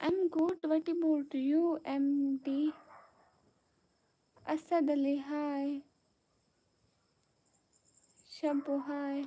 I'm good. What about you, MD? Asad Ali, hi. Shabu, hi.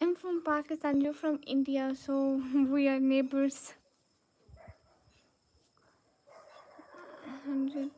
I'm from Pakistan, you're from India, so we are neighbors. 100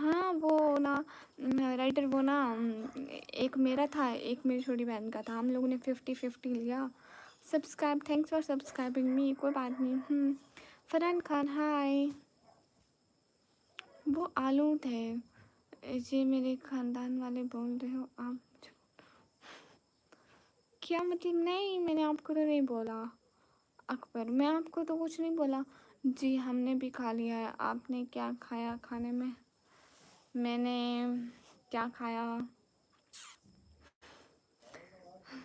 हाँ वो ना writer वो ना एक मेरा था एक मेरी छोटी बहन का था, हम लोगों ने 50-50 लिया। सब्सक्राइब, थैंक्स फॉर सब्सक्राइबिंग मी, कोई बात नहीं। फरहान खान हाय। वो आलू थे, ये मेरे खानदान वाले बोल रहे हो आप। क्या मतलब? नहीं, मैंने आपको तो नहीं बोला अकबर, मैं आपको तो कुछ नहीं बोला। जी हमने भी खा लिया है। आपने क्या खाया खाने में? मैंने क्या खाया,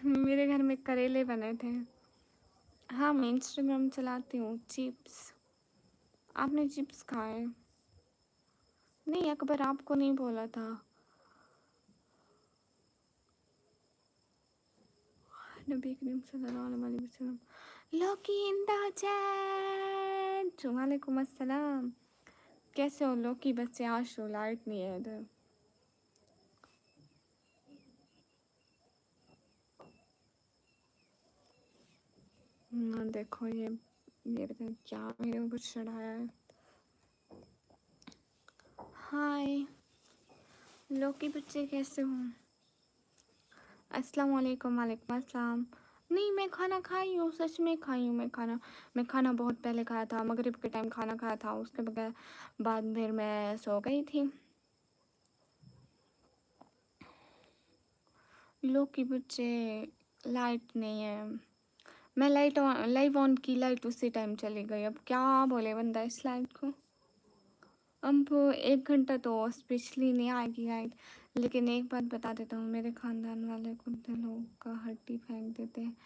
मेरे घर में करेले बने थे। हाँ मैं इंस्टाग्राम चलाती हूँ। चिप्स, आपने चिप्स खाए? नहीं अकबर आपको नहीं बोला था। नबी करीम सल्लल्लाहु अलैहि वसल्लम। लकी इन द चैट, वालेकुम अस्सलाम। कैसे हो लोकी बच्चे? आज तो लाइट नहीं है इधर। देखो ये पता नहीं क्या मेरे ऊपर चढ़ाया है। हाय लोकी बच्चे कैसे हो? अस्सलाम वालेकुम। वालेकुम अस्सलाम। नहीं मैं खाना खाई हूँ, सच में खाई हूँ मैं खाना बहुत पहले खाया था, मगरिब के टाइम खाना खाया था, उसके बगैर बाद फिर मैं सो गई थी। लोकी बच्चे लाइट नहीं है, मैं लाइव ऑन की, लाइट उसी टाइम चली गई। अब क्या बोले बंदा इस लाइट को। अब 1 घंटा तो स्पेशली नहीं आएगी लाइट, लेकिन एक बात बता देता हूँ, मेरे खानदान वाले कुत्ते लोग का हड्डी फेंक देते हैं।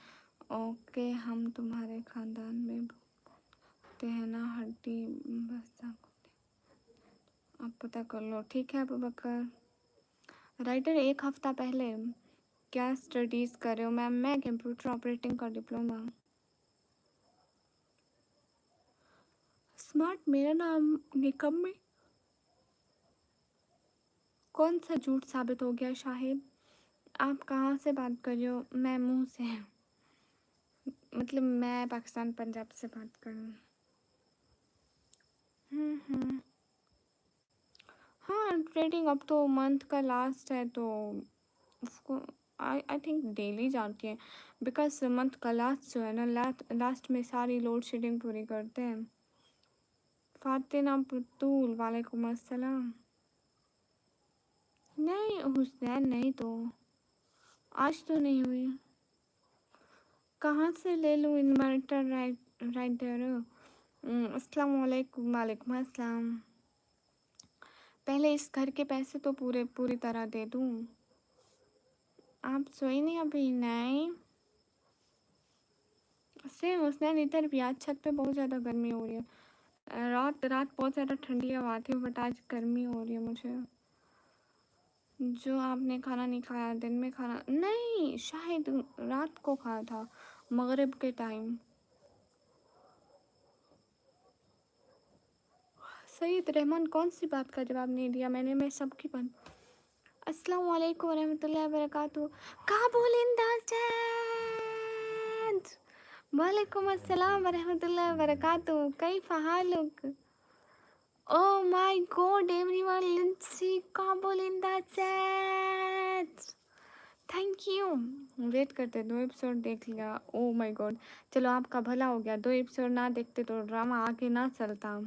ओके हम तुम्हारे खानदान में बोलते हैं ना हड्डी, बस आप पता कर लो, ठीक है अबू बकर। राइटर 1 हफ्ता पहले क्या स्टडीज़ कर रहे हो? मैम मैं कंप्यूटर ऑपरेटिंग का डिप्लोमा। स्मार्ट मेरा नाम निकम्मी। कौन सा झूठ साबित हो गया शाहिद? आप कहाँ से बात कर रहे हो? मैं मुंह से, मतलब मैं पाकिस्तान पंजाब से बात कर रही हूँ। हाँ ट्रेडिंग अब तो मंथ का लास्ट है तो उसको आई थिंक डेली जाती है, बिकॉज मंथ का लास्ट जो है ना, लास्ट में सारी लोड शेडिंग पूरी करते हैं। फातिना पुतूल वालेकुम अस्सलाम। नहीं हुसैन नहीं, तो आज तो नहीं हुई। कहाँ से ले लूँ इन्वर्टर राइटर? अस्सलाम वालेकुम। वालेकुम अस्सलाम। पहले इस घर के पैसे तो पूरी तरह दे दूँ। आप सोई नहीं अभी? नहीं सेम हुसैन, इधर भी आज छत पे बहुत ज़्यादा गर्मी हो रही है। रात रात बहुत ज़्यादा ठंडी हवा थी, बट आज गर्मी हो रही है मुझे। जो आपने खाना नहीं खाया दिन में? खाना नहीं, शायद रात को खाया था मगरिब के टाइम। सईद रहमान कौन सी बात का जवाब नहीं दिया मैंने? मैं सबकी बात। अस्सलाम वालेकुम रहमतुल्लाहि व बरकातहू। Kabul in the chat. वालेकुम अस्सलाम व रहमतुल्लाहि व बरकातहू। कैफ हालुक? Oh my god, everyone, let's see Kabul in the chat. Thank you. Wait करते, 2 एपिसोड देख लिया। ओ माय गॉड, चलो आपका भला हो गया, 2 एपिसोड ना देखते तो ड्रामा आगे ना चलता।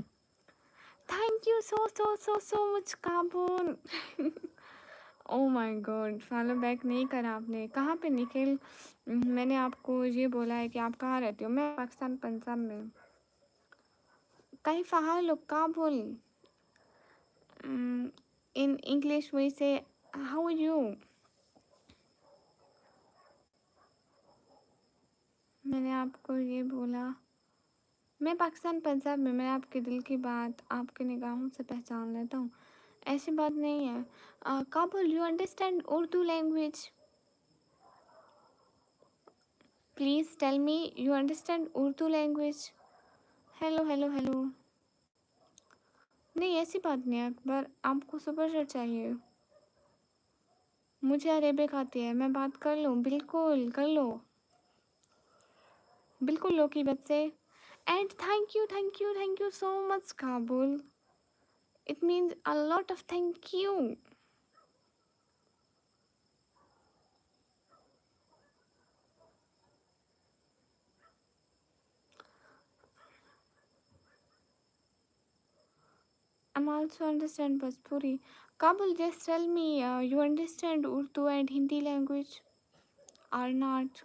Thank you so so so so much Kabul. Oh my God, follow back नहीं करा आपने? कहाँ पे निखिल? मैंने आपको ये बोला है कि आप कहाँ रहते हो? मैं पाकिस्तान पंजाब में। कहीं फ़हाल Kabul. In English we say how are you? मैंने आपको ये बोला, मैं पाकिस्तान पंजाब में, मैं आपके दिल की बात आपके निगाहों से पहचान लेता हूँ, ऐसी बात नहीं है। Kabul you understand Urdu language? Please tell me you understand Urdu language? Hello hello hello. नहीं ऐसी बात नहीं है अकबर, आपको सुपर चैट चाहिए? मुझे अरेबिक आती है, मैं बात कर लूँ? बिल्कुल कर लो, बिल्कुल लो की बच्चे। And thank you so much Kabul. It means a lot of thank you. I'm also understand Bhojpuri. Kabul, just tell me, you understand Urdu and Hindi language or not?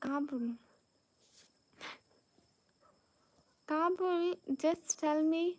Kabul? Kabul, just tell me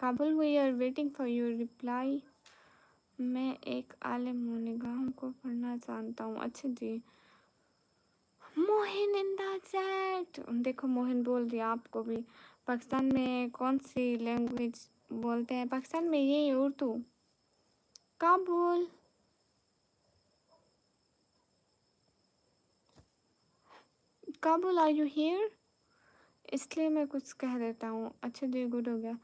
Kabul, we are waiting for your reply. मैं एक आलिम हूँ, निगाहों को पढ़ना जानता हूँ. अच्छा जी. Mohin in the chat. देखो मोहिन बोल दिया आपको भी. पाकिस्तान में कौन सी लैंग्वेज बोलते हैं? पाकिस्तान में यही Urdu. Kabul. Kabul are you here? इसलिए मैं कुछ कह देता हूँ. अच्छा जी, गुड हो गया.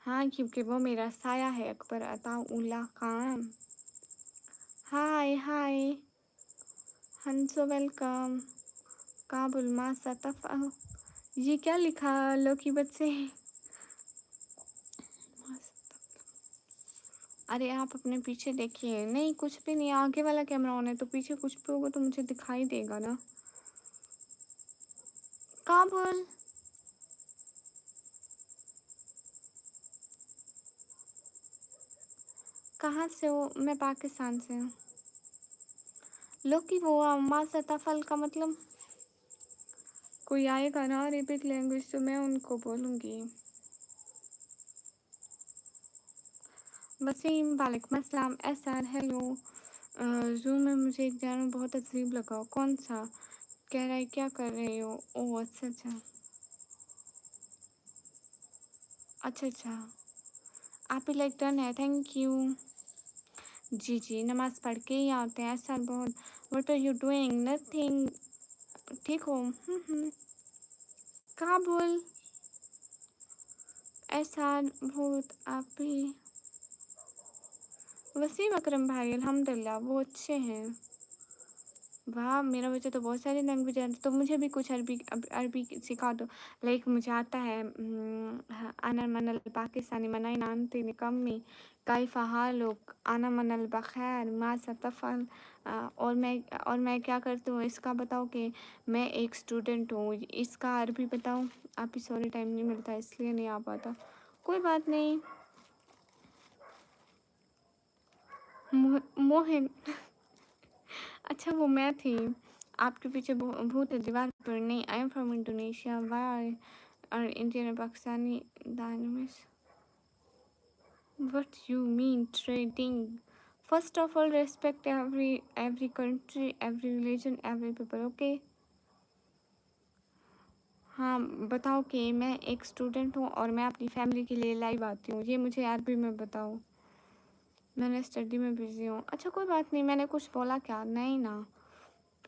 हाँ, क्योंकि वो मेरा साया है. अकबर अता उल्ला खान. हाय हाय. हंसो वेलकम. काबुल मा सतफ. ये क्या लिखा लोकी बच्चे? अरे आप अपने पीछे देखिए. नहीं, कुछ भी नहीं. आगे वाला कैमरा ऑन है तो पीछे कुछ भी होगा तो मुझे दिखाई देगा ना. काबुल. कहाँ से हो? मैं पाकिस्तान से हूँ. लोकी वो मा सतफल का मतलब कोई आएगा ना अरेबिक लैंग्वेज तो मैं उनको बोलूँगी. वसीम वालेकुम अस्सलाम. SR hello. जूम में मुझे एक जानवर बहुत अजीब लगा. कौन सा? कह रहा है क्या कर रहे हो? ओह अच्छा अच्छा. अच्छा अच्छा. आप ही लाइक डन है. Thank you. जी जी, नमाज पढ़ के ही आते हैं. एसआर बहुत. What are you doing? Nothing. ठीक हो? काबुल. एसआर बहुत. आप ही. वसीम अकरम भाई अल्हम्दुलिल्लाह वो अच्छे हैं. वाह, मेरा बच्चा तो बहुत सारी लैंग्वेज है. तो मुझे भी कुछ अरबी अरबी सिखा दो. लाइक मुझे आता है अना मनल पाकिस्तानी मनाई नानती निकम्मी काइफा हालुक अना मनल बखैर मा सतफल. और मैं क्या करती हूँ इसका बताओ कि मैं एक स्टूडेंट हूँ. इसका अरबी बताओ. आप ही सॉरी टाइम नहीं मिलता इसलिए नहीं आ पाता. कोई बात नहीं. मोहिन. अच्छा वो मैं थी. आपके पीछे भूत है दीवार पर. नहीं, I am from Indonesia. Why और इंडियन और Pakistani dynamics. What you mean trading? First of all respect every country, every religion, every people. Okay. हाँ बताओ कि मैं एक स्टूडेंट हूँ और मैं अपनी फैमिली के लिए लाइव आती हूँ. ये मुझे अरबी में बताओ. मैंने स्टडी में बिजी हूँ. अच्छा कोई बात नहीं. मैंने कुछ बोला क्या? नहीं ना.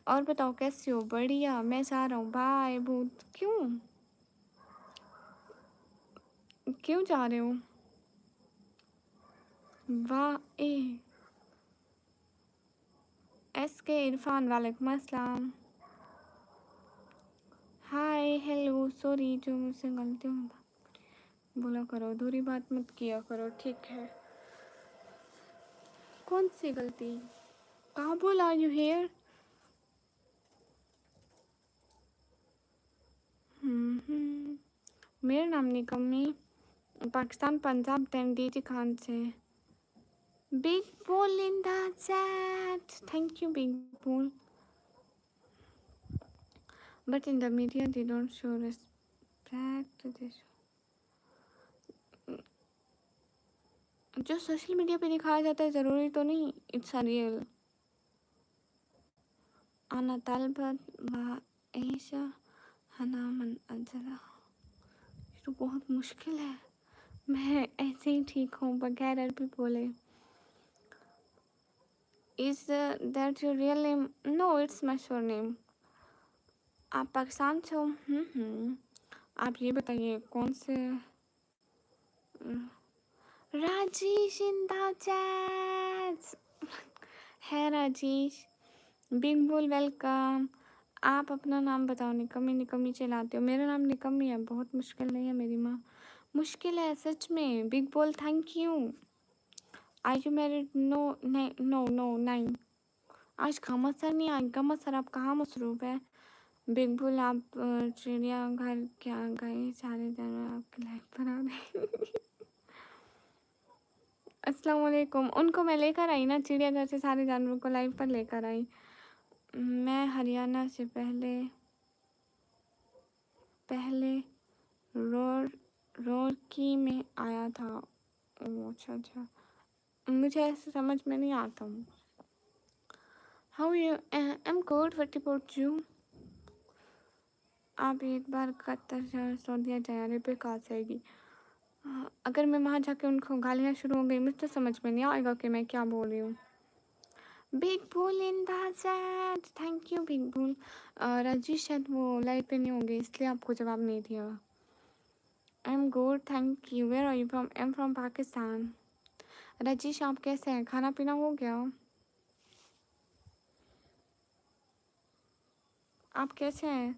और बताओ कैसे हो? बढ़िया. मैं जा रहा हूँ. बाय. भूत क्यों क्यों जा रहे हो? वाह. एस के इरफान वालेकुम अस्सलाम. Hi hello. सॉरी जो मुझसे गलती हो बोला करो. दूरी बात मत किया करो. ठीक है. कौन सी गलती? Kabul are you here? मेरा नाम निकम्मी. पाकिस्तान पंजाब तमडीजी खान से. बिग बोल in the chat. Thank you big बोल. But in the media they don't show respect this. जो सोशल मीडिया पे दिखाया जाता है ज़रूरी तो नहीं इट्स अ रियल. आना तालबत व ऐशा हनामन अजला. ये तो बहुत मुश्किल है. मैं ऐसे ही ठीक हूँ बगैर अरबी बोले. Is that your real name? No it's my surname. आप पाकिस्तान से हो? आप ये बताइए कौन से. Rajesh in the chat. है राजेश। Big bull welcome. आप अपना नाम बताओ। निकम्मी निकम्मी चलाते हो। मेरा नाम निकम्मी है, बहुत मुश्किल नहीं है मेरी माँ। मुश्किल है सच में। Big bull thank you. Are you married? No no no नहीं। आज गमत सर नहीं आए। गमत सर आप कहाँ मसरूफ़ है? बिग बुल आप चिड़ियाघर क्या गए? सारे जानवर आपके लाइफ पर आ रहे। अस्सलाम वालेकुम। उनको मैं लेकर आई ना, चिड़ियाघर से सारे जानवरों को लाइव पर लेकर आई। मैं हरियाणा से पहले पहले रोरकी में आया था। ओह अच्छा अच्छा, मुझे ऐसे समझ में नहीं आता हूँ। How you? I am good, what about you? आप एक बार कतर या सऊदी जाए, अरेबिक कहाँ से आएगी? अगर मैं वहाँ जाके उनको गालियाँ शुरू हो गई, मुझे तो समझ में नहीं आएगा कि मैं क्या बोल रही हूँ। Big bull in the chat, thank you big bull. Rajesh शायद वो लाइव पे नहीं होंगे, इसलिए आपको जवाब नहीं दिया। I am good thank you. Where are you from? I am from Pakistan. Rajesh आप कैसे हैं? खाना पीना हो गया? आप कैसे हैं?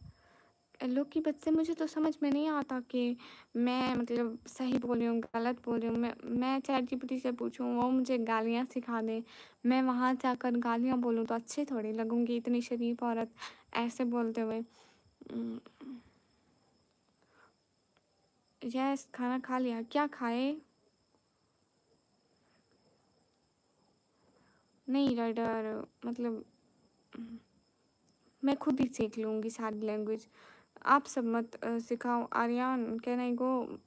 लोग की बात से मुझे तो समझ में नहीं आता कि मैं मतलब सही बोल रही हूँ गलत बोल रही हूँ। मैं चैट जीपीटी से पूछूँ, वो मुझे गालियाँ सिखा दे, मैं वहाँ जाकर गालियाँ बोलूँ तो अच्छी थोड़ी लगूंगी, इतनी शरीफ औरत ऐसे बोलते हुए। यस खाना खा लिया। क्या खाए? नहीं राइडर मतलब मैं खुद ही सीख लूँगी सारी लैंग्वेज, आप सब मत सिखाओ। Aryan can I go?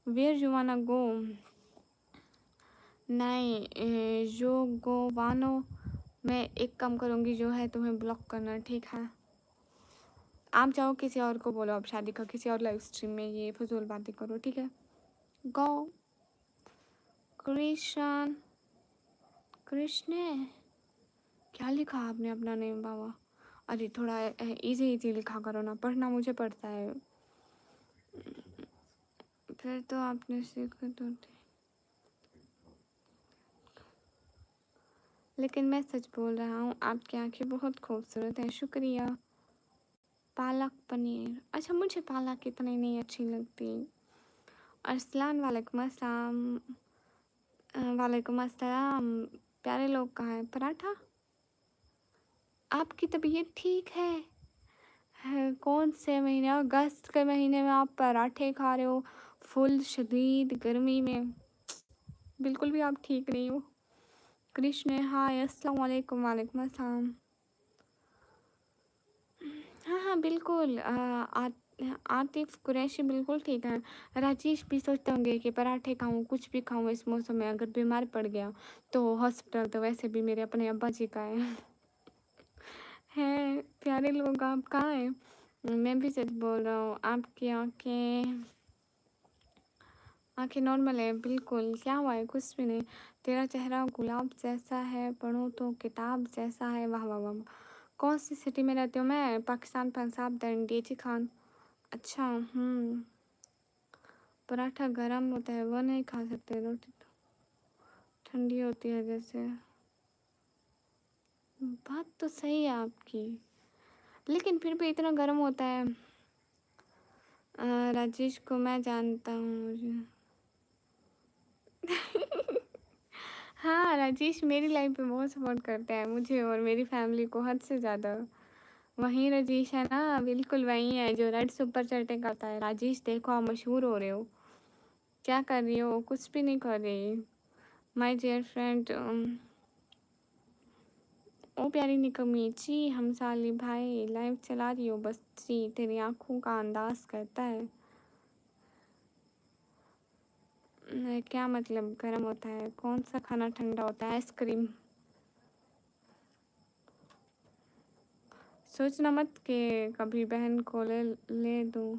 Where you wanna go? नहीं जो गोवानो, मैं एक काम करूँगी, जो है तुम्हें ब्लॉक करना, ठीक है? आप जाओ किसी और को बोलो, अब शादी का किसी और लाइव स्ट्रीम में ये फजूल बातें करो, ठीक है? गो कृष्ण कृष्ण। क्या लिखा आपने अपना नेम बाबा? अरे थोड़ा इजी इजी लिखा करो ना, पढ़ना मुझे पड़ता है। फिर तो आपने सीखा तो लेकिन मैं सच बोल रहा हूँ, आपकी आंखें बहुत खूबसूरत हैं। शुक्रिया। पालक पनीर, अच्छा मुझे पालक इतनी नहीं अच्छी लगती। अरसलान वालेकुम अस्सलाम। वालेकुम अस्सलाम। प्यारे लोग कहाँ हैं? पराठा, आपकी तबीयत ठीक है? कौन से महीने? अगस्त के महीने में आप पराठे खा रहे हो, फुल शदीद गर्मी में? बिल्कुल भी आप ठीक नहीं हो। कृष्ण हाय अस्सलाम वालेकुम। वालेकुम अस्सलाम। हाँ हाँ बिल्कुल। आतिफ कुरैशी बिल्कुल ठीक है। राजेश भी सोचते होंगे कि पराठे खाऊं, कुछ भी खाऊं इस मौसम में, अगर बीमार पड़ गया तो हॉस्पिटल तो वैसे भी मेरे अपने अब्बा जी का है। हैं प्यारे लोग, आप कहाँ हैं? मैं भी सच बोल रहा हूँ, आपकी आंखें आंखें नॉर्मल है बिल्कुल। क्या हुआ है? कुछ भी नहीं। तेरा चेहरा गुलाब जैसा है, पढ़ो तो किताब जैसा है। वाह वाह वाह। कौन सी सिटी में रहती हूँ मैं? पाकिस्तान, पंजाब, डीजी खान। अच्छा पराठा गरम होता है, वो नहीं खा सकते। रोटी तो ठंडी होती है जैसे। बात तो सही है आपकी, लेकिन फिर भी इतना गर्म होता है। राजेश को मैं जानता हूँ मुझे। हाँ राजेश मेरी लाइफ में बहुत सपोर्ट करते हैं मुझे और मेरी फैमिली को, हद से ज़्यादा। वहीं राजेश है ना, बिल्कुल वही है जो रेड सुपर चैटिंग करता है। राजेश देखो आप मशहूर हो रहे हो। क्या कर रही हो? कुछ भी नहीं कर रही। My dear friend. ओ प्यारी निकम्मी जी, हम साली भाई लाइव चला रही हो बस जी, तेरी आंखों का अंदाज करता है। क्या मतलब गर्म होता है? कौन सा खाना ठंडा होता है? आइसक्रीम। सोचना मत कि कभी बहन को ले दूँ।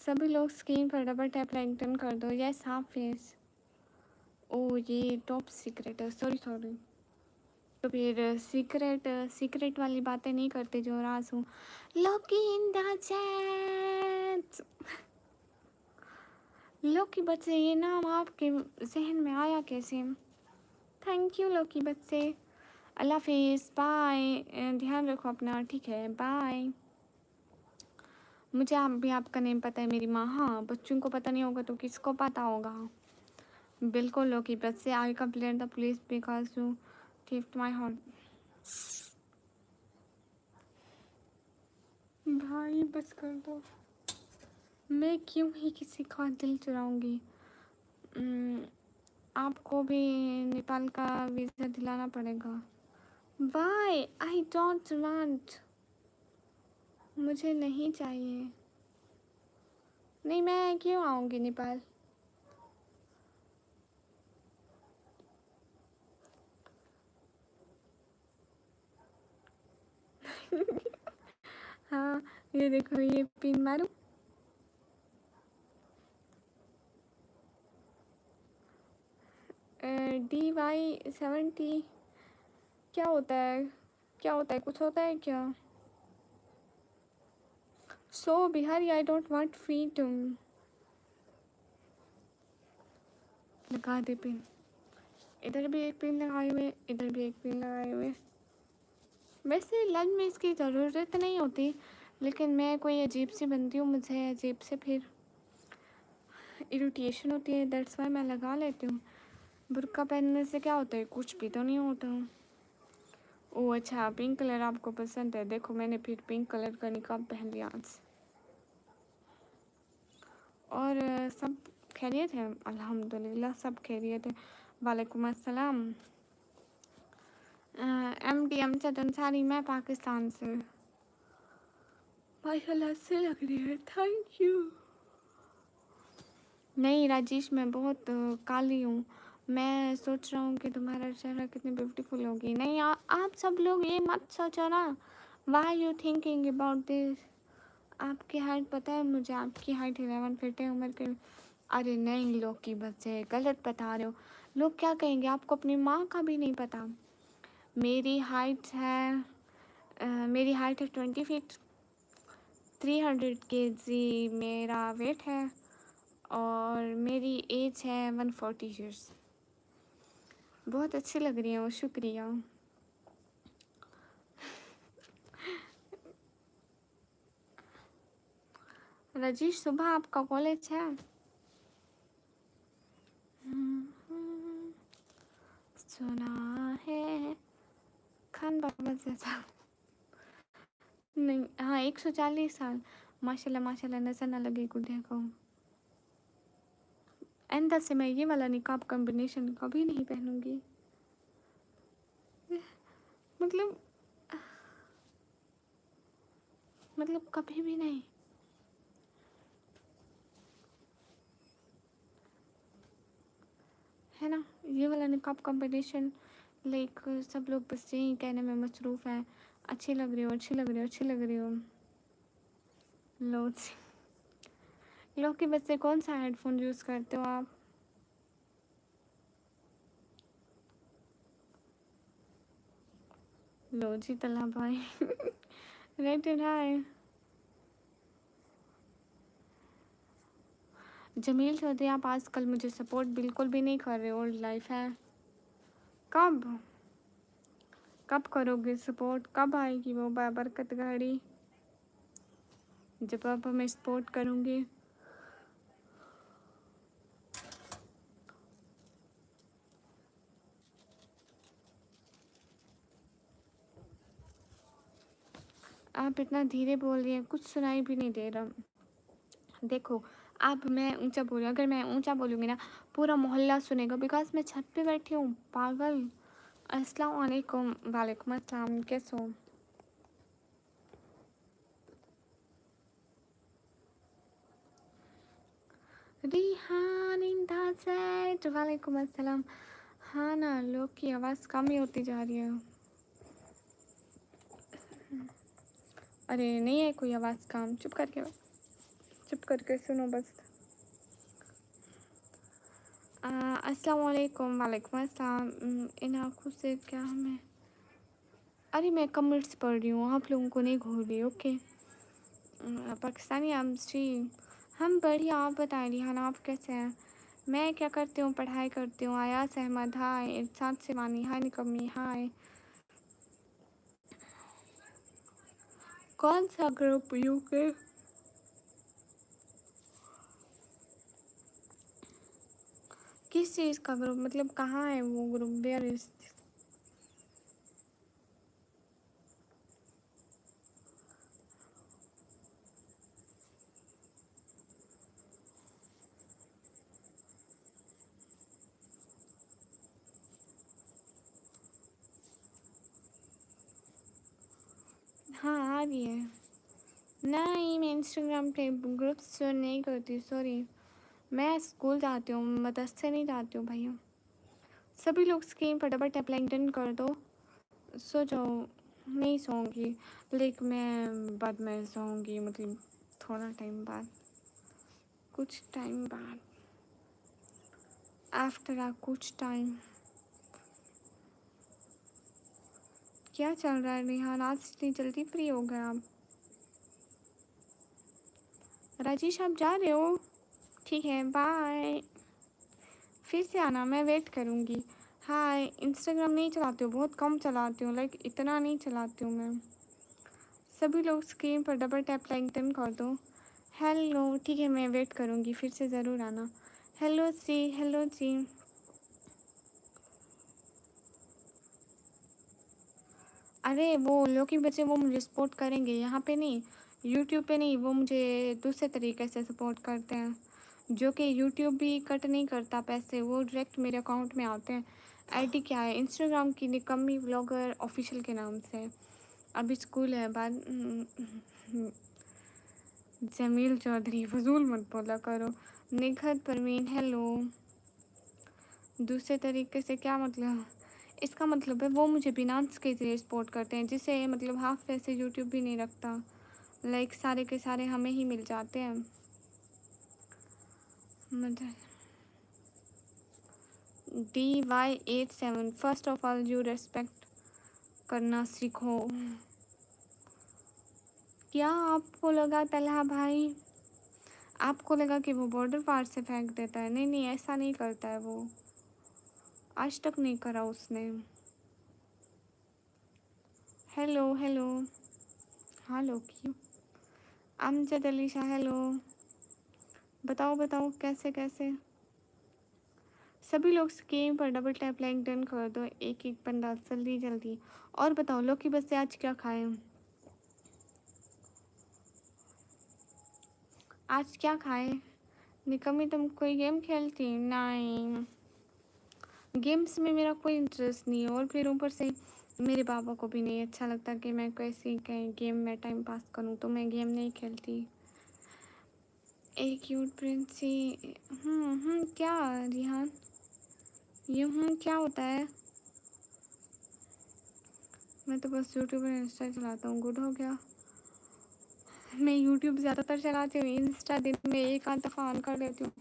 सभी लोग स्क्रीन पर डबल टैप लाइक डन कर दो। यस हाफिज। ओ ये टॉप सीक्रेट है, सॉरी सॉरी। तो फिर सीक्रेट वाली बातें नहीं करते जो राज हूँ। Loki in the chat. Loki बच्चे, ये नाम आपके जहन में आया कैसे? थैंक यू लॉकी बच्चे। अल्लाह हाफिज़, बाय। ध्यान रखो अपना, ठीक है, बाय। मुझे आप भी आपका नेम पता है मेरी माँ। हाँ, बच्चों को पता नहीं होगा तो किसको पता होगा? बिल्कुल लॉकी बच्चे, I complain the police because you gift my heart. भाई बस कर दो, मैं क्यों ही किसी का दिल चुराऊंगी। आपको भी नेपाल का वीज़ा दिलाना पड़ेगा। वाई आई डोंट वांट, मुझे नहीं चाहिए। नहीं, मैं क्यों आऊँगी नेपाल? हाँ, ये देखो, ये पिन मारूं। DY70 क्या होता है? क्या होता है? कुछ होता है क्या? So Bihari I don't want freedom. लगा दे पिन। इधर भी एक पिन लगाए हुए, इधर भी एक पिन लगाए हुए। वैसे लंच में इसकी ज़रूरत नहीं होती, लेकिन मैं कोई अजीब सी बनती हूँ, मुझे अजीब से फिर इरिटेशन होती है, दैट्स वाई मैं लगा लेती हूँ। बुर्का पहनने से क्या होता है? कुछ भी तो नहीं होता। ओह अच्छा, पिंक कलर आपको पसंद है। देखो मैंने फिर पिंक कलर का निकाब पहन लिया आज। और सब खैरियत है? अल्हम्दुलिल्लाह सब खैरियत है। वालेकुम अस्सलाम। MD अमजद अंसारी, मैं पाकिस्तान से। माशाल्लाह से लग रही है, थैंक यू। नहीं राजेश, मैं बहुत काली हूँ। मैं सोच रहा हूँ कि तुम्हारा चेहरा कितनी ब्यूटीफुल होगी। नहीं आप सब लोग ये मत सोचो ना, why you thinking about this. आपकी हाइट पता है मुझे, आपकी हाइट 11 फीट है उम्र के। अरे नहीं लोग की बच्चे, गलत बता रहे हो। लोग क्या कहेंगे? आपको अपनी माँ का भी नहीं पता। मेरी हाइट है 20 फीट, 300 kg मेरा वेट है, और मेरी एज है 140 ईयर्स। बहुत अच्छी लग रही है वो, शुक्रिया। राजेश, सुबह आपका कॉलेज है? सुना है खान बाबा जैसा। नहीं, हाँ 140 साल। माशाल्लाह माशाल्लाह, नजर ना लगे गुड्डे को। आइंदा से मैं ये वाला निकाब कॉम्बिनेशन कभी नहीं पहनूंगी। मतलब कभी भी नहीं। है ना, ये वाला निकाब कॉम्बिनेशन लाइक सब लोग बस यही कहने में मसरूफ़ हैं, अच्छी लग रही हो, अच्छी लग रही हो, अच्छी लग रही हो। लो लो के बच्चे, कौन सा हेडफोन यूज़ करते हो आप? लो जी तला भाई। रेटेड हाय। जमील चौधरी, आप आजकल मुझे सपोर्ट बिल्कुल भी नहीं कर रहे हो, ओल्ड लाइफ है। कब कब करोगे सपोर्ट? कब आएगी वो बाबरकत घड़ी जब आप हमें सपोर्ट करोगे? आप इतना धीरे बोल रही हैं, कुछ सुनाई भी नहीं दे रहा। देखो, अब मैं ऊंचा बोल रही हूँ, अगर मैं ऊंचा बोलूँगी ना पूरा मोहल्ला सुनेगा, बिकॉज मैं छत पे बैठी हूँ, पागल। अस्सलाम वालेकुम। वालेकुम अस्सलाम, कैसे हो? रिहान इंदाज़, वालेकुम अस्सलाम। हाँ ना, लोग की आवाज़ कम ही होती जा रही है। अरे नहीं है कोई आवाज़ कम, चुप करके सुनो बस। अस्सलाम वालेकुम। वालेकुम अस्सलाम। इन आँखों से क्या हमें, अरे मैं कमेंट्स पढ़ रही हूँ, आप लोगों को नहीं घूर रही। ओके। पाकिस्तानी एमसी, हम बढ़िया, आप बताएं रिहान आप कैसे हैं? मैं क्या करती हूँ, पढ़ाई करती हूँ। आयास अहमद हाय, इरशाद सिवानी हाय, निकम्मी हाय। कौन सा ग्रुप यूके? किस चीज़ का ग्रुप, मतलब कहाँ है वो ग्रुप? Where is? हाँ आ रही है। नहीं मैं इंस्टाग्राम पे ग्रुप्स जो नहीं करती, सॉरी। मैं स्कूल जाती हूँ, मदरसे नहीं जाती हूँ भैया। सभी लोग स्क्रीन पर डबल टैप लाइक डन कर दो, सो जाओ। नहीं सोऊंगी, लाइक मैं बाद में सोऊंगी, मतलब थोड़ा टाइम बाद, कुछ टाइम बाद, आफ्टर आ कुछ टाइम। क्या चल रहा है रिहान, आज इतनी जल्दी फ्री हो गए आप? राजेश आप जा रहे हो? ठीक है बाय, फिर से आना, मैं वेट करूँगी। हाय, इंस्टाग्राम नहीं चलाती हूँ, बहुत कम चलाती हूँ, लाइक इतना नहीं चलाती हूँ मैं। सभी लोग स्क्रीन पर डबल टैप लाइक डन कर दो। हेलो, ठीक है मैं वेट करूँगी, फिर से ज़रूर आना। हेलो जी, हेलो जी। अरे वो लोकी बच्चे वो मुझे सपोर्ट करेंगे, यहाँ पे नहीं, यूट्यूब पे नहीं, वो मुझे दूसरे तरीके से सपोर्ट करते हैं, जो कि यूट्यूब भी कट नहीं करता पैसे, वो डायरेक्ट मेरे अकाउंट में आते हैं। आईडी क्या है इंस्टाग्राम की? निकम्मी व्लॉगर ऑफिशियल के नाम से। अभी स्कूल है बाद। जमील चौधरी, फजूल मत बोला करो। निखत परवीन हेलो। दूसरे तरीके से क्या मतलब? इसका मतलब है वो मुझे बिनांस के ज़रिए सपोर्ट करते हैं, जिससे मतलब हाफ पैसे यूट्यूब भी नहीं रखता, लाइक सारे के सारे हमें ही मिल जाते हैं। मतलब DY87, first of all you respect करना सीखो। क्या आपको लगा तलहा भाई, आपको लगा कि वो बॉर्डर पार से फेंक देता है? नहीं नहीं, ऐसा नहीं करता है वो, आज तक नहीं करा उसने। हेलो हेलो, हेलो क्यों? अमजद अली शाह हेलो। बताओ बताओ कैसे कैसे? सभी लोग स्क्रीन पर डबल टैप लाइक डन कर दो, एक एक बंदा जल्दी जल्दी। और बताओ लोग कि बस से आज क्या खाए? आज क्या खाए? निकम्मी तुम कोई गेम खेलती? नहीं, गेम्स में मेरा कोई इंटरेस्ट नहीं है, और फिर ऊपर से मेरे पापा को भी नहीं अच्छा लगता कि मैं कैसी कहीं गेम में टाइम पास करूं, तो मैं गेम नहीं खेलती। एक क्यूट प्रिंसी। क्या रिहान, ये क्या होता है? मैं तो बस यूट्यूब और इंस्टा चलाता हूँ, गुड हो गया। मैं यूट्यूब ज़्यादातर चलाती हूँ, इंस्टा दिन में एक आध दफ़ा ऑन कर लेती हूँ।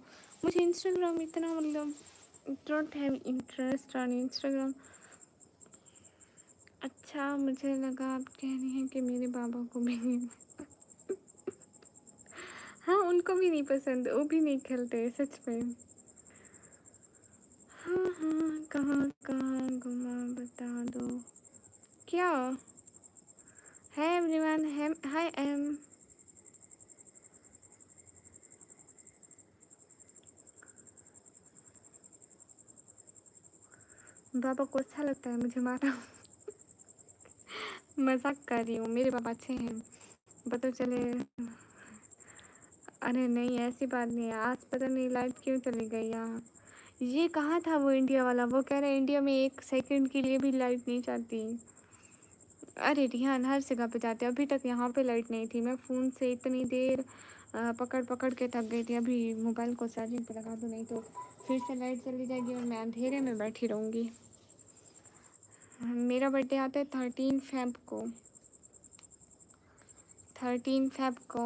मुझे इंस्टाग्राम इतना मतलब don't have interest on Instagram. अच्छा, मुझे लगा आप कह रही हैं कि मेरे बाबा को भी नहीं। हाँ उनको भी नहीं पसंद, वो भी नहीं खेलते सच में। हाँ हाँ, कहाँ कहाँ घुमा बता दो। क्या है एवरीवन? है हाय एम। बाबा को अच्छा लगता है मुझे मारा। मजाक कर रही हूँ, मेरे पापा अच्छे हैं, पता चले। अरे नहीं ऐसी बात नहीं है, आज पता नहीं लाइट क्यों चली गई यहाँ। ये कहाँ था वो इंडिया वाला, वो कह रहा है इंडिया में एक सेकंड के लिए भी लाइट नहीं जाती। अरे रिहान हर जगह पे जाते, अभी तक यहाँ पे लाइट नहीं थी, मैं फ़ोन से इतनी देर पकड़ पकड़ के थक गई थी। अभी मोबाइल को चार्जिंग पे लगा दूँ, नहीं तो फिर से लाइट चली जाएगी और मैं अंधेरे में बैठी रहूँगी। मेरा बर्थडे आता है 13 फेब को, 13 फेब को।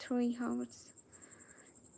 3 hours۔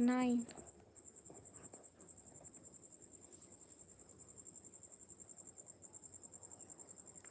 9۔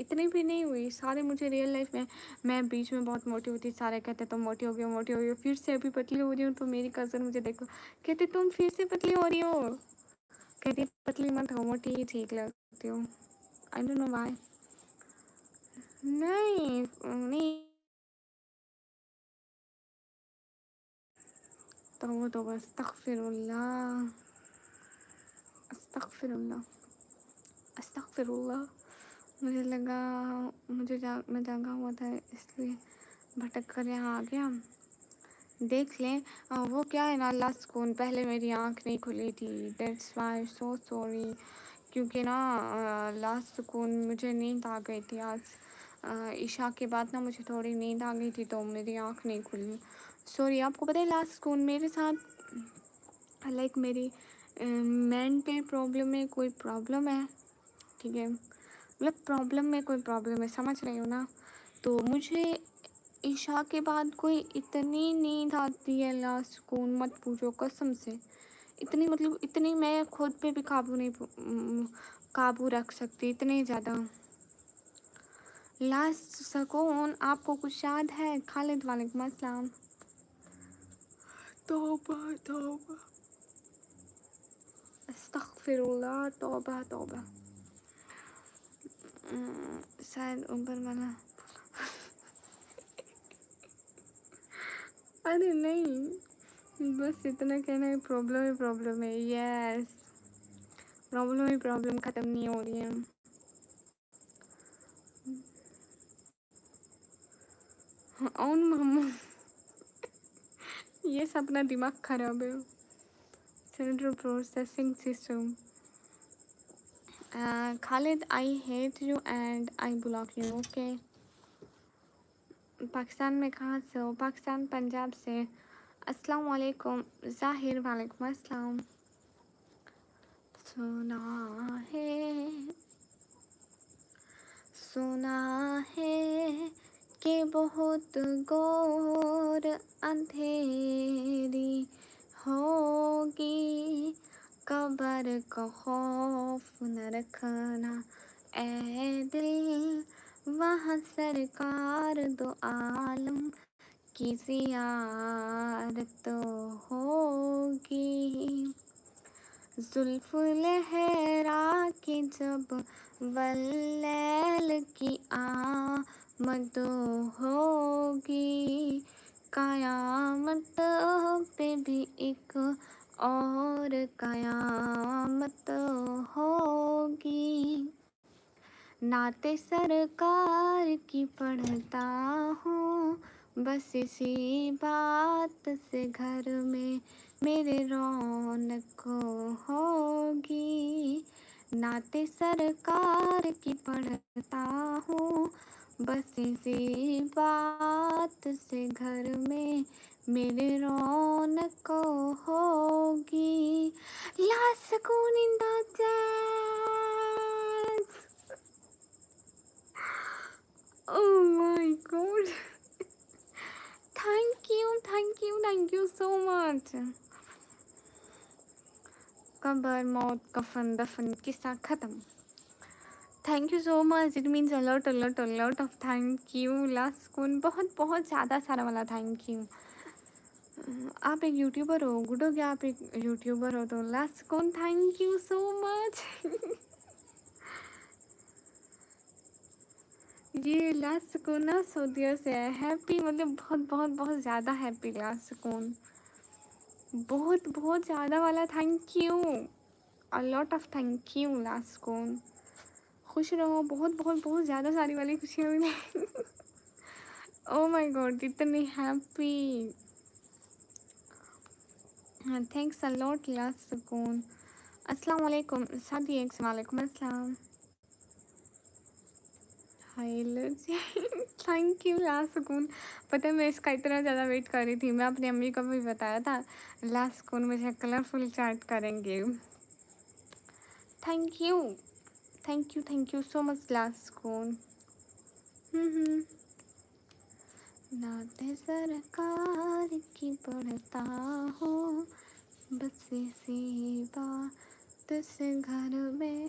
इतनी भी नहीं हुई, सारे मुझे रियल लाइफ में, मैं बीच में बहुत मोटी हुई थी, सारे कहते तुम मोटी हो गई हो, फिर से अभी पतली हो रही हूँ, तो मेरी कज़न मुझे देखो कहती तुम फिर से पतली हो रही हो, कहती पतली मत हो, मोटी ही ठीक लगती हो। I don't know why. नहीं नहीं, तो अस्तगफिरुल्लाह, अस्तगफिरुल्लाह, अस्तगफिरुल्लाह। मुझे लगा मैं जागा हुआ था इसलिए भटक कर यहाँ आ गया। देख लें, वो क्या है ना, लास्ट सुकून, पहले मेरी आँख नहीं खुली थी, दैट्स वाई, सो सॉरी। क्योंकि ना लास्ट सुकून मुझे नींद आ गई थी आज, ईशा के बाद ना मुझे थोड़ी नींद आ गई थी, तो मेरी आँख नहीं खुली, सॉरी। आपको पता है लास्ट सुकून मेरे साथ, लाइक मेरी मेंटल प्रॉब्लम में कोई प्रॉब्लम है, ठीक है, मतलब प्रॉब्लम में कोई प्रॉब्लम है, समझ रहे हो ना। तो मुझे ईशा के बाद कोई इतनी नींद आती है लास्ट सुकून, मत पूछो कसम से, इतनी, मतलब इतनी मैं खुद पे भी काबू रख सकती, इतनी ज़्यादा लास्ट सुकून। आपको कुछ याद है? खालिद वालेकुम अस्सलाम। तौबा तौबा, अस्तगफिरुल्लाह, तौबा तौबा। शायद ऊपर वाला, अरे नहीं, बस इतना कहना है, प्रॉब्लम है, यस, प्रॉब्लम ख़त्म नहीं हो रही है। ओन मामू, ये सपना दिमाग खराब है, central processing system. Khalid, I hate you and I block you, okay. Pakistan में कहाँ से हो? पाकिस्तान, पंजाब से। अस्सलाम वालेकुम ज़ाहिर, वालेकुम अस्सलाम। सुना है, सुना है कि बहुत घोर अंधेरी होगी, कब्र का खौफ न रखना ए दिल, वहाँ सरकार दो आलम की ज़ियारत होगी। जुल्फ़ लहरा के जब वल्लैल की आमद होगी, क़यामत पे भी एक और क़यामत होगी। नाते सरकार की पढ़ता हूँ, बस इसी बात से घर में मेरे रौनक होगी। नाते सरकार की पढ़ता हूँ, बस इसी बात से घर में मेरे रौनक होगी। लास्ट सुकून in the jazz. Oh my god. Thank you so much. Cover, मौत, कफन, दफन, किस्सा खत्म। Thank you so much, it means a lot of thank you. Last कौन, बहुत बहुत ज़्यादा सारा वाला थैंक यू। आप एक यूट्यूबर हो, गुड हो गया, आप एक यूट्यूबर हो, तो लास्ट कौन, थैंक यू सो मच। ये लास्ट सुकून ना सऊदिया से है, हैप्पी, मतलब बहुत बहुत बहुत ज़्यादा हैप्पी लास्ट सुकून, बहुत बहुत ज़्यादा वाला thank you, a lot of thank you last सुकून। खुश रहो, बहुत बहुत बहुत ज़्यादा सारी वाली खुशियाँ मिली। ओ माय गॉड, इतनी हैप्पी, हाँ थैंक्स अ लॉट लास्ट सुकून। अस्सलाम वालेकुम सादी, वालेकुम अस्सलाम। हाय एलर्जी। थैंक यू लास्ट सुकून। पता है मैं इसका इतना ज़्यादा वेट कर रही थी, मैं अपनी अम्मी को भी बताया था लास्ट सुकून मुझे कलरफुल चार्ट करेंगे। Thank you, thank you so much last सुकून। नाते सरकार की पढ़ता हूँ, बस इसी बात से घर में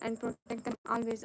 and protect them always.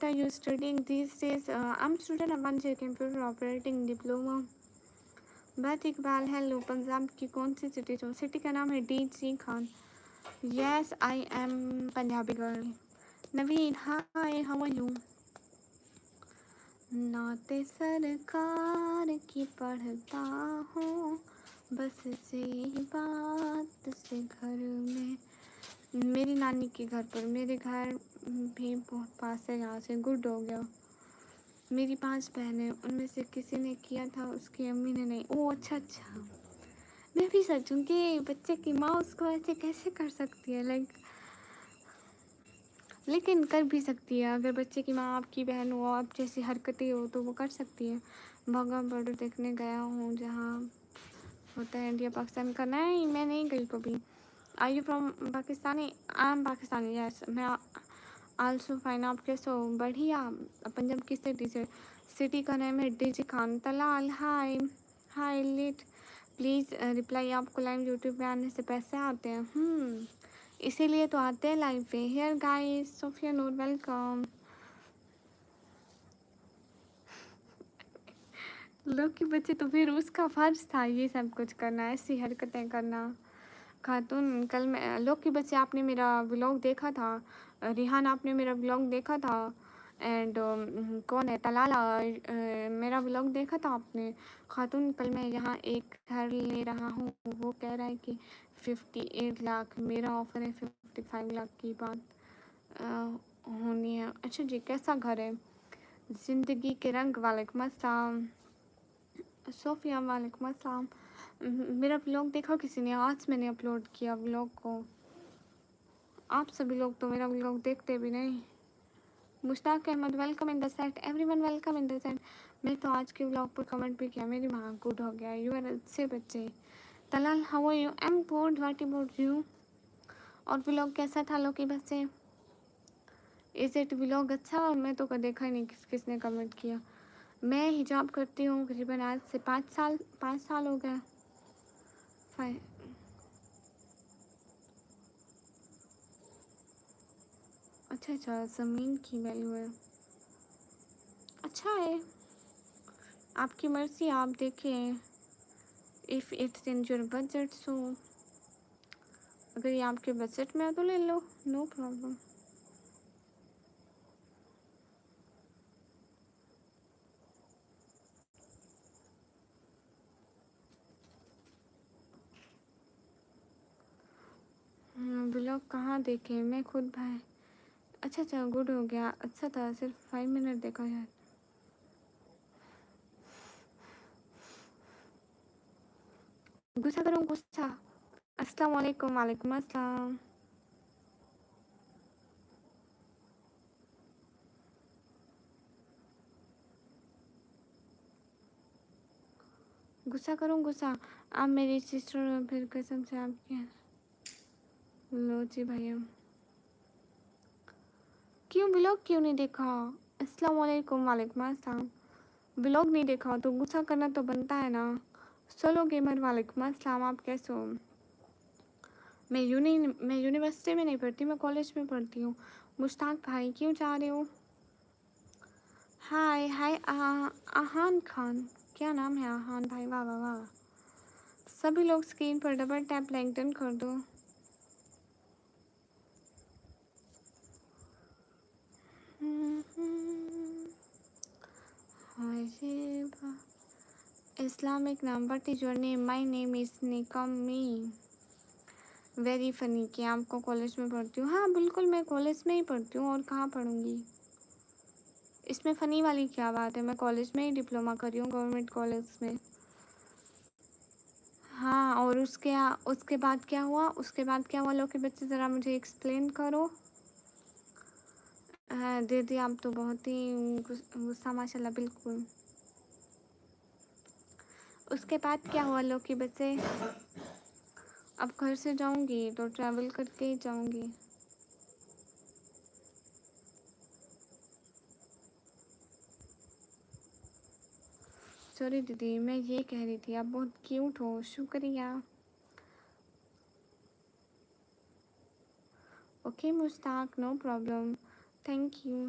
What are you studying these days? I'm student Avanjay Computer Operating Diploma. बैत इकबाल हेलो, पंजाब की कौन सी सिटी हो? सिटी का नाम है DG Khan. Yes I am Punjabi girl. Naveen hi, how are you? नाते सरकार की पढ़ता हूँ, बस से बात से घर में. मेरी नानी के घर पर, मेरे घर भी बहुत पास है यहाँ से. गुड हो गया. मेरी 5 बहनें, उनमें से किसी ने किया था, उसकी अम्मी ने नहीं. ओह अच्छा अच्छा. मैं भी सोचूं कि बच्चे की माँ उसको ऐसे कैसे कर सकती है, लाइक लेकिन कर भी सकती है. अगर बच्चे की माँ आपकी बहन हो, आप जैसी हरकतें हो, तो वो कर सकती है. बाघा बॉर्डर देखने गया हूँ, जहाँ होता है इंडिया पाकिस्तान का. नहीं, मैं नहीं गई कभी. Are you from Pakistani? I am Pakistani. Yes, मैं आल्सो फाइन. आप कैसे हो? बढ़िया. पंजाब की सिटी से. सिटी का नाम है DG Khan. Talal hi. Hi let please reply. आपको लाइव यूट्यूब पे आने से पैसे आते हैं? इसीलिए तो आते हैं लाइव पे. Here guys, Sophia Noor welcome. लोग के बच्चे, तो फिर उसका फर्ज था ये सब कुछ करना, ऐसी हरकतें करना. खातून, कल मैं लोग के बच्चे, आपने मेरा व्लॉग देखा था. रिहान, आपने मेरा व्लॉग देखा था. एंड कौन है तलाला, मेरा व्लॉग देखा था आपने. खातून, कल मैं यहाँ एक घर ले रहा हूँ, वो कह रहा है कि 58 लाख. मेरा ऑफर है 55 लाख की बात होनी है. अच्छा जी, कैसा घर है? ज़िंदगी के रंग. वालेकुम अस्सलाम. सोफिया वालेकुम अस्सलाम. मेरा व्लॉग देखा किसी ने? आज मैंने अपलोड किया व्लॉग को. आप सभी लोग तो मेरा व्लॉग देखते भी नहीं. Mushtaq Ahmed welcome in the set. Everyone welcome in the set. मैं तो आज के व्लॉग पर कमेंट भी किया. मेरी माँ गुड हो गया. यू आर अच्छे बच्चे. Talal how are you? I am good. What about you? और व्लॉग कैसा था लोग के बच्चे? इज इट व्लॉग अच्छा? मैं तो देखा ही नहीं किसने कमेंट किया. मैं हिजाब करती हूँ करीबन आज से 5 साल हो गए. अच्छा अच्छा, ज़मीन की वैल्यू है. अच्छा है, आपकी मर्ज़ी, आप देखें. If it's in your budget, so अगर ये आपके बजट में है तो ले लो, नो प्रॉब्लम. ब्लॉग कहाँ देखे? मैं खुद भाई. अच्छा अच्छा, गुड हो गया. अच्छा था, सिर्फ 5 मिनट देखा यार. गुस्सा करो गुस्सा. अस्सलाम वालेकुम. वालेकुम अस्सलाम. गुस्सा करो गुस्सा. आप मेरी सिस्टर, फिर कसम से आपके. लो जी भैया. क्यों ब्लॉग क्यों नहीं देखा? अस्सलाम वालेकुम. वालेकुम अस्सलाम. ब्लॉग नहीं देखा तो गुस्सा करना तो बनता है ना. सोलो गेमर वालेकुम अस्सलाम. आप कैसे हो? मैं यूनिवर्सिटी में नहीं पढ़ती, मैं कॉलेज में पढ़ती हूँ. मुश्ताक भाई, क्यों जा रहे हो? हाय हाय. आहान खान. क्या नाम है आहान भाई? वाह वाह वाह. सभी लोग स्क्रीन पर डबल टैप लाइक डन कर दो. इस्लामिक नाम. What is your name? My name is Nikam me. Very funny कि आपको कॉलेज में पढ़ती हूँ. हाँ बिल्कुल, मैं कॉलेज में ही पढ़ती हूँ, और कहाँ पढ़ूँगी. इसमें फ़नी वाली क्या बात है? मैं कॉलेज में ही डिप्लोमा कर रही हूँ, गवर्नमेंट कॉलेज में. हाँ, और उसके बाद क्या हुआ? उसके बाद क्या हुआ लोग के बच्चे, ज़रा मुझे एक्सप्लेन करो. हाँ दीदी, आप तो बहुत ही गुस्सा माशाल्लाह. बिल्कुल. उसके बाद क्या हुआ लोग के बच्चे? अब घर से जाऊँगी तो ट्रैवल करके ही जाऊँगी. सॉरी दीदी, मैं ये कह रही थी आप बहुत क्यूट हो. शुक्रिया. Okay Mushtaq, no problem. Thank you.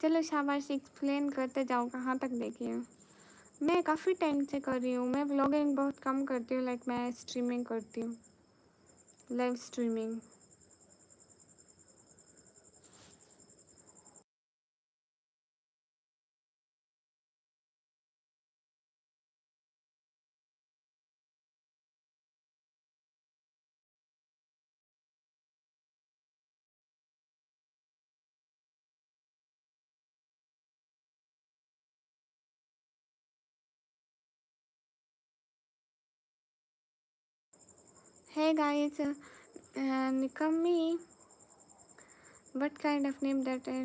चलो शाबाश, एक्सप्लेन करते जाओ, कहाँ तक देखे हो। मैं काफ़ी टाइम से कर रही हूँ, मैं व्लॉगिंग बहुत कम करती हूँ, लाइक मैं स्ट्रीमिंग करती हूँ, live streaming. Hey guys, Nikami, what kind of name that I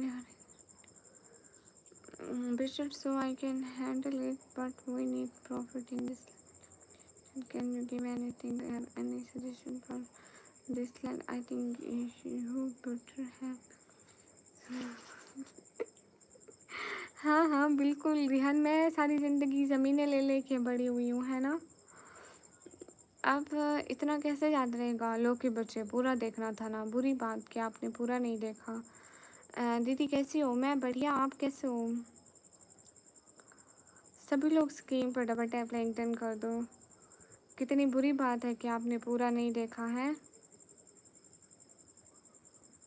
Bishop, so I can handle it, but we need profit in this. Can you give anything, any suggestion for this land? I think you better have. हाँ हाँ बिल्कुल रिहान, मैं सारी ज़िंदगी ज़मीनें ले लेके बड़ी हुई हूँ, है ना। अब इतना कैसे याद रहेगा, लो के बच्चे पूरा देखना था ना, बुरी बात कि आपने पूरा नहीं देखा। दीदी कैसी हो? मैं बढ़िया, आप कैसे हो? सभी लोग स्क्रीन पर डबल टैप लाइक डन कर दो। कितनी बुरी बात है कि आपने पूरा नहीं देखा है।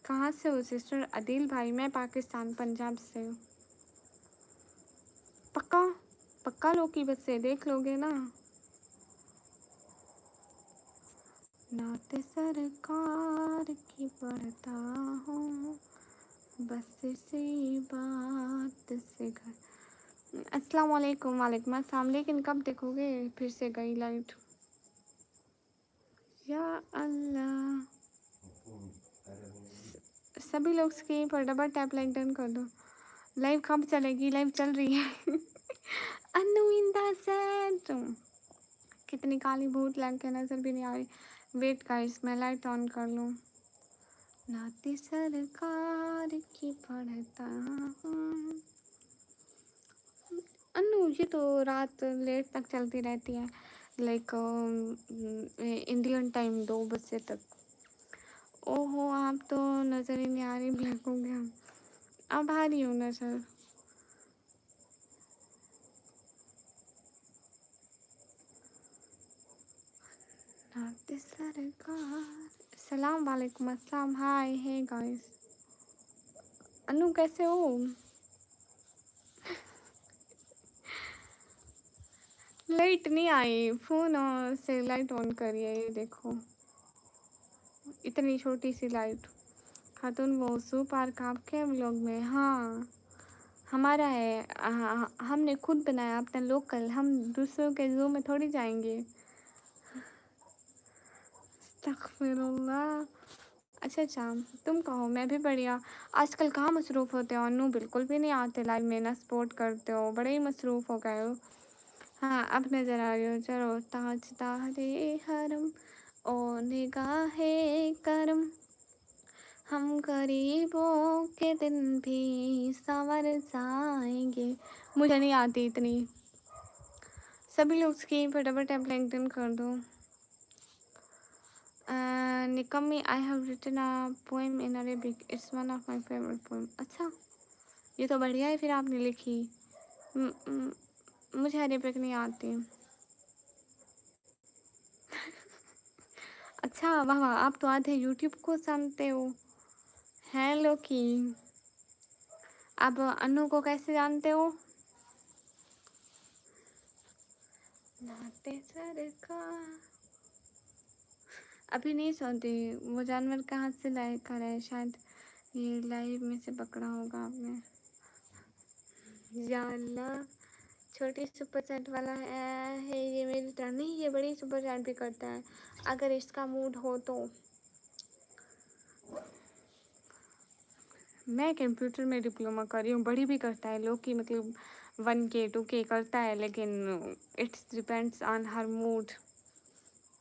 कहाँ से हो सिस्टर? अदील भाई, मैं पाकिस्तान पंजाब से हूँ। पक्का पक्का लो की बच्चे देख लोगे ना। नाते सरकार की पढ़ता हूँ, बस इसी बात से घर। अस्सलाम वालेकुम। वालेकुम अस्सलाम। लेकिन कब देखोगे? फिर से गई लाइट। या अल्लाह, सभी लोग स्क्रीन पर डबल टैप लाइक डन कर दो। लाइव कब चलेगी? लाइव चल रही है। अनुविंदा सेट, कितनी काली भूत लग के नजर भी नहीं आ रही। वेट गाइस, मैं लाइट ऑन कर लूँ। नाती सरकार की पढ़ता हूँ। अनु, ये तो रात लेट तक चलती रहती है, लाइक इंडियन टाइम 2 बजे तक। ओहो, आप तो नज़र ही नहीं आ रही, ब्लैक हो गया। अब आ रही हूँ नज़र। नाते सरकार। सलाम वालेकुम अस्सलाम। हाय, हे गाइस। अनु कैसे हो? लाइट नहीं आई, फ़ोन से लाइट ऑन करिए, ये देखो इतनी छोटी सी लाइट। खातून वो सू पार्क आपके व्लॉग में? हाँ हमारा है, हमने खुद बनाया अपना लोकल, हम दूसरों के ज़ू में थोड़ी जाएंगे। अस्तगफिरुल्लाह। अच्छा अच्छा, तुम कहो। मैं भी बढ़िया। आजकल कहाँ मसरूफ़ होते हो अनु? बिल्कुल भी नहीं आते लाइव में, ना सपोर्ट करते हो, बड़े ही मसरूफ़ हो गए हो। हाँ अब नज़र आ रही हो। चलो ताजदारे हरम ओ निगाहे करम, हम गरीबों के दिन भी संवर जाएंगे। मुझे नहीं आती इतनी। सभी लोग स्क्रीन पर डबल टैप लिंक्डइन कर दो। निकम्मी, I have written a poem in Arabic, it's one of my favourite poem. अच्छा, ये तो बढ़िया है फिर आपने लिखी। मुझे अरेबिक नहीं आती। अच्छा वाह वाह, आप तो आधे यूट्यूब को जानते हो। हेलो की, आप अनु को कैसे जानते हो? नाते सरकार। अभी नहीं सोती। वो जानवर कहाँ से लाइक कर रहा है? शायद ये लाइव में से पकड़ा होगा आपने। या अल्लाह, छोटी सुपर चैट वाला है ये मेरी टर्न। नहीं, ये बड़ी सुपर चैट भी करता है अगर इसका मूड हो तो। मैं कंप्यूटर में डिप्लोमा कर रही हूँ, बड़ी भी करता है लोग की, मतलब 1K 2K करता है, लेकिन it's depends on her mood.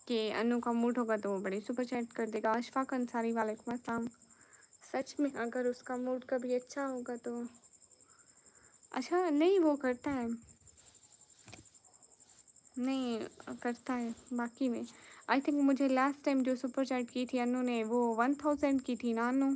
कि अनु का मूड होगा तो वो बड़ी सुपर चैट कर देगा। अशफाक अंसारी, वालेकुम अस्सलाम। सच में अगर उसका मूड कभी अच्छा होगा तो। अच्छा नहीं, वो करता है, नहीं करता है बाकी में। आई थिंक मुझे लास्ट टाइम जो सुपर चैट की थी अनु ने, वो 1000 की थी ना अनु?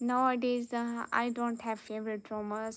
Nowadays I don't have favorite dramas.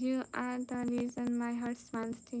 You are the reason my heart smiles too.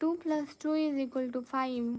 2+2=5.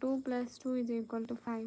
2+2=5.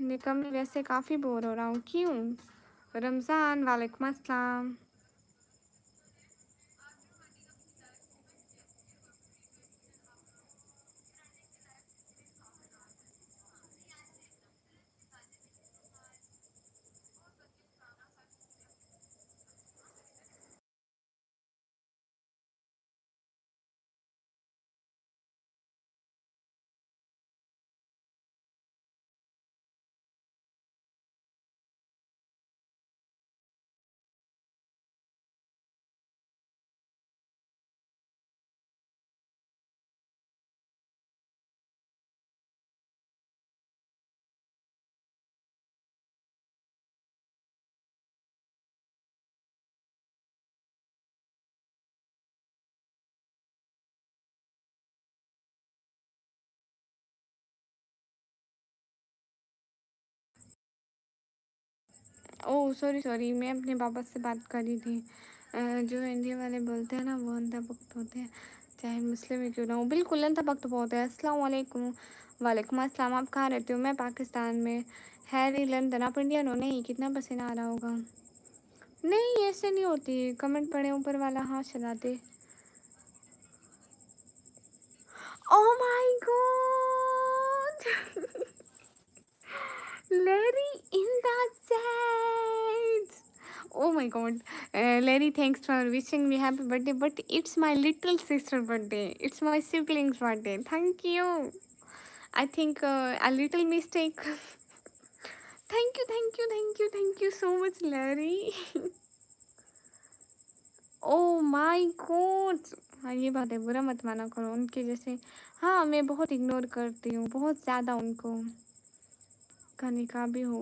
Nikam में वैसे काफ़ी बोर हो रहा हूँ, क्यों? रमज़ान, वालेकुम अस्सलाम। ओह! सॉरी, सॉरी, मैं अपने पापा से बात कर रही थी। जो इंडिया वाले बोलते हैं ना, वो अंधा भक्त होते हैं, चाहे मुस्लिम ही क्यों ना हो। बिल्कुल, अंधा भक्त होते हैं। अस्सलाम वालेकुम। वालेकुम अस्सलाम। आप कहाँ रहते हो? मैं पाकिस्तान में। Harry London. आप इंडियन हो? नहीं, कितना पसीना आ रहा होगा। नहीं, ऐसे नहीं होती। कमेंट पढ़े ऊपर वाला, हाँ चलाते। ओह my God! Larry in the chat. Oh my god. Larry, thanks for wishing me happy birthday. But it's my little sister birthday. It's my sibling's birthday. Thank you. I think a little mistake. Thank you, thank you, thank you, thank you so much, Larry. Oh my god. हाँ, ये बात है, बुरा मत माना करो उनके जैसे। हाँ, मैं बहुत इग्नोर करती हूँ, बहुत ज़्यादा उनको। का निकाह भी हो,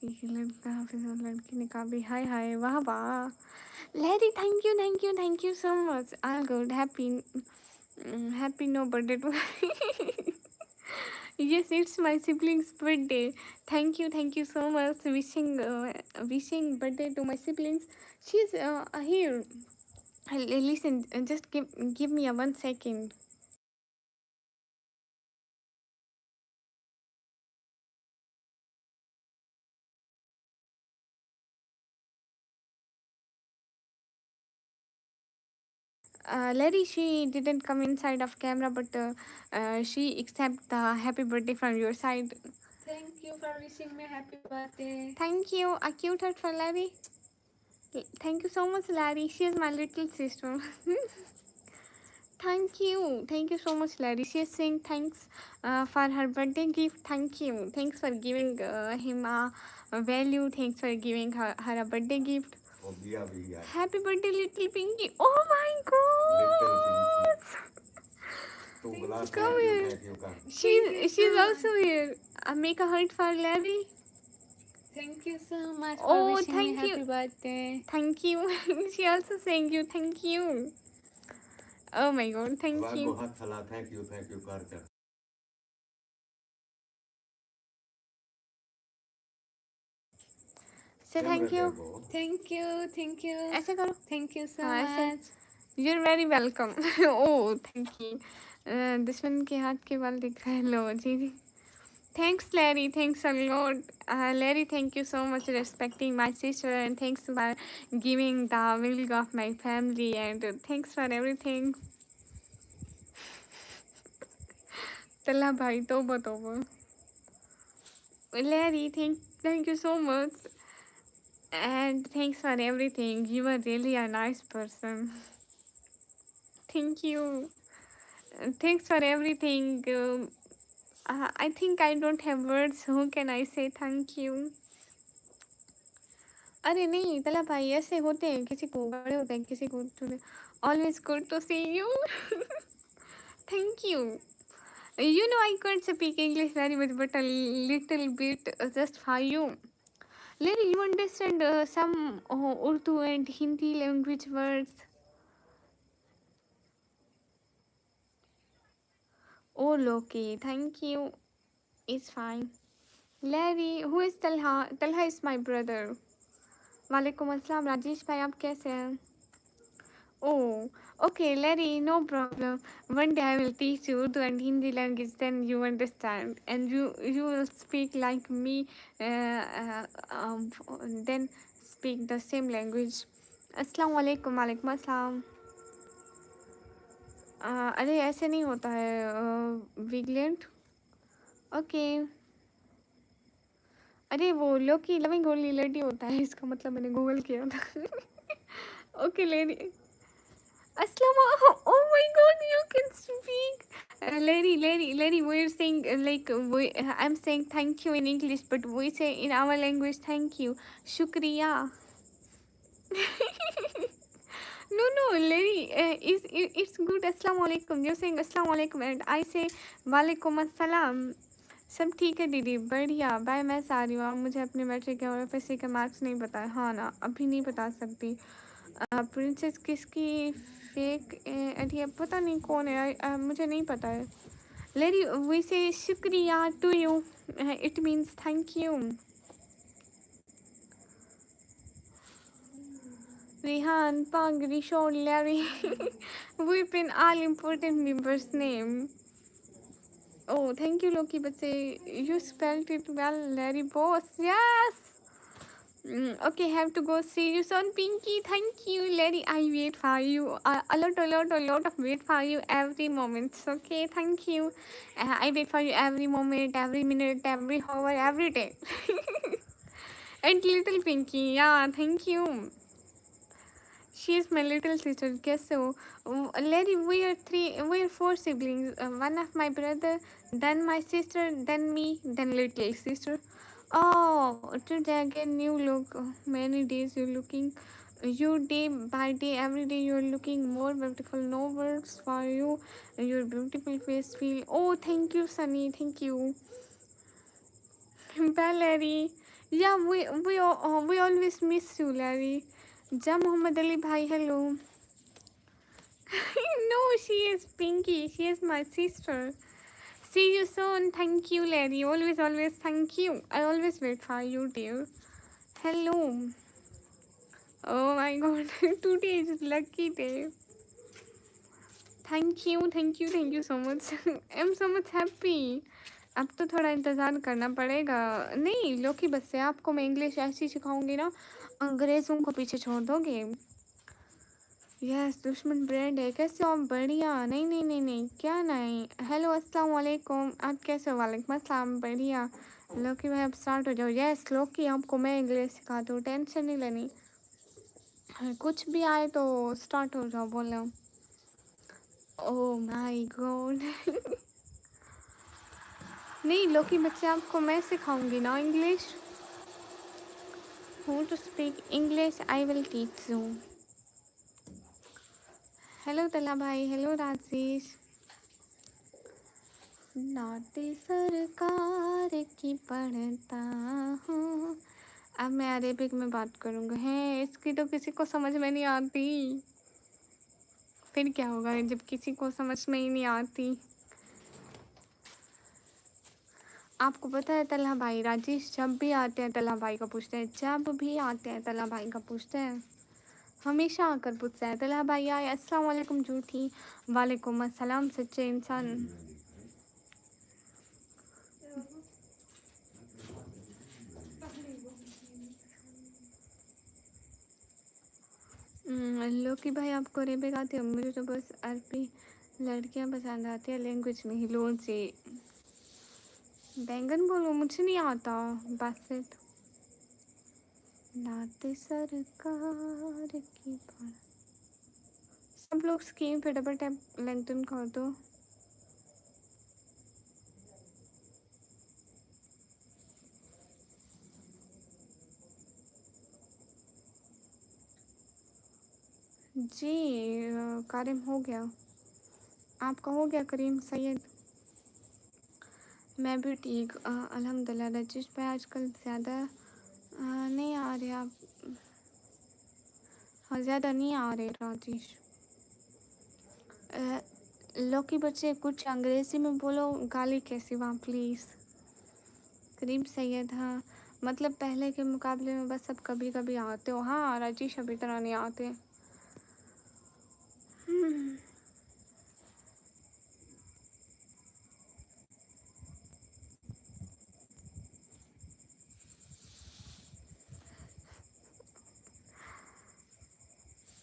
एक लड़का हाफिज और लड़की निकाबी। हाय हाय, वाह वाह। Larry, thank you so much. All good. Happy no birthday to. Yes, it's my sibling's birthday. Thank you so much. Wishing birthday to my siblings. She's here. Listen, just give me a 1 second. Larry, she didn't come inside of camera, but she accept the happy birthday from your side. Thank you for wishing me happy birthday. Thank you. A cute heart for Larry. Thank you so much, Larry. She is my little sister. Thank you. Thank you so much, Larry. She is saying thanks for her birthday gift. Thank you. Thanks for giving him a value. Thanks for giving her a birthday gift. Happy birthday, little Pinky. Oh my god. Come here. She's also here. Make a heart for Larry. Thank you so much for Oh, wishing me thank you. happy birthday. Thank you. She also saying you. Thank you. Oh my god, thank you. Thank you, Karcha. Say thank you. Thank you. ऐसे करो. Thank you so हाँ ऐसे. much. You're very welcome. Oh, thank you. दुश्मन के हाथ के बाल दिख रहे हैं. लो जी जी. Thanks, Larry. Thanks a lot. Larry, thank you so much for respecting my sister, and thanks for giving the milk of my family, and thanks for everything. तल्ला भाई तोबा तोबा. Larry, thank you so much, and thanks for everything. You are really a nice person. Thank you. Thanks for everything. I think I don't have words. Who can I say thank you? अरे नहीं तला भाई, ऐसे होते हैं, किसी को बड़े होते हैं, किसी को छोटे. Always good to see you. Thank you. You know I can't speak English very much, but a little bit just for you. Larry, you understand some Urdu and Hindi language words? Oh, Loki, thank you. It's fine. Larry, who is Talha? Talha is my brother. वालेकुम अस्सलाम राजेश भाई, आप कैसे हैं? Oh, okay, Larry, no problem. One day I will teach you Urdu and Hindi language, then you understand, and you will speak like me. Then speak the same language. Assalamu alaikum, alaikum assalam. अरे ऐसे नहीं होता है विगलेंट. Okay. अरे वो लोकी loving only lady होता है, इसका मतलब मैंने गूगल किया था. Okay lady. Aslam, oh my god, you can speak. Larry, we're saying I'm saying thank you in English, but we say in our language thank you. Shukriya. No, Larry, it's good. Assalamu alaikum. You're saying assalamu alaikum, and I say walaikum assalam. सब ठीक है दीदी, बढ़िया. Bye, मैं आ रही हूँ. आप मुझे अपने मैट्रिक और एफएससी के मार्क्स नहीं बताए. हाँ ना, अभी नहीं बता सकती. प्रिंसेस किसकी फेक अरे अब पता नहीं कौन है. मुझे नहीं पता है. लेडी वी से शुक्रिया to you, it means thank you. Rihan पांगरी शोर लैरी we pin all important members name. Oh, thank you, Loki. But say you spelled it well, Larry Boss. Yes. Okay, have to go. See you soon, Pinky. Thank you, Larry. I wait for you. A lot of wait for you every moment. Okay, thank you. I wait for you every moment, every minute, every hour, every day. And little Pinky, yeah, thank you. She is my little sister. Guess so. Larry, we are four siblings. One of my brother, then my sister, then me, then little sister. Oh, today again new look. Many days you're looking. You day by day, every day you're looking more beautiful. No words for you. Your beautiful face feel. Oh, thank you, Sunny. Thank you. Bye, Larry. Yeah, we always miss you, Larry. Ja Muhammad Ali bhai, hello. No, she is Pinky. She is my sister. See you soon. Thank you, Larry. Always thank you. I always wait for you, dear. Hello. Oh my god. Today is lucky day. Thank you so much. I'm so much happy. अब तो थोड़ा इंतज़ार करना पड़ेगा. नहीं लोकी, बस से आपको मैं इंग्लिश ऐसी सिखाऊंगी ना, अंग्रेज़ों को पीछे छोड़ दोगे. यस, दुश्मन ब्रांड है. कैसे हो आप? बढ़िया. नहीं, क्या नहीं. हेलो, अस्सलाम वालेकुम. आप कैसे हो? वालेकुम अस्सलाम. बढ़िया. लोकी भाई, अब स्टार्ट हो जाओ. यस लोकी, आपको मैं इंग्लिश सिखाती हूँ, टेंशन नहीं लेनी. कुछ भी आए तो स्टार्ट हो जाओ, बोलो. Oh my god. नहीं लोकी बच्चे, आपको मैं सिखाऊंगी ना इंग्लिश. हूँ to speak English, I will teach you. Hello तला भाई. हेलो राजेश. नाते सरकार की पढ़ता हूँ. अब मैं अरेबिक में बात करूँगा. है इसकी तो किसी को समझ में नहीं आती. फिर क्या होगा जब किसी को समझ में ही नहीं आती. आपको पता है तला भाई, राजेश जब भी आते हैं तला भाई का पूछते हैं. जब भी आते हैं तला भाई का पूछते हैं, हमेशा आकर पूछता है. तला भाई आए. अस्सलाम वालेकुम झूठी. वालेकुम अस्सलाम सच्चे इंसान. लोकी भाई, आपको अरेबिक आती है? मुझे तो बस अरबी लड़कियां पसंद आती है. लैंग्वेज में ही लोन से बैंगन बोलो, मुझे नहीं आता. बस नाते सरकार की पढ़. सब लोग स्क्रीन पे डबल टैप लेंटन कर दो. जी कारिम हो गया. आपका हो गया करीम सैयद? मैं भी ठीक अल्हम्दुलिल्लाह. रजिश भाई आजकल ज़्यादा नहीं आ रहे आप. हाँ, ज़्यादा नहीं आ रहे राजेश. लोकी बच्चे कुछ अंग्रेज़ी में बोलो. गाली कैसी वहाँ प्लीज़. करीम सैयद, हाँ मतलब पहले के मुकाबले में बस अब कभी कभी आते हो. हाँ राजेश, अभी तरह नहीं आते.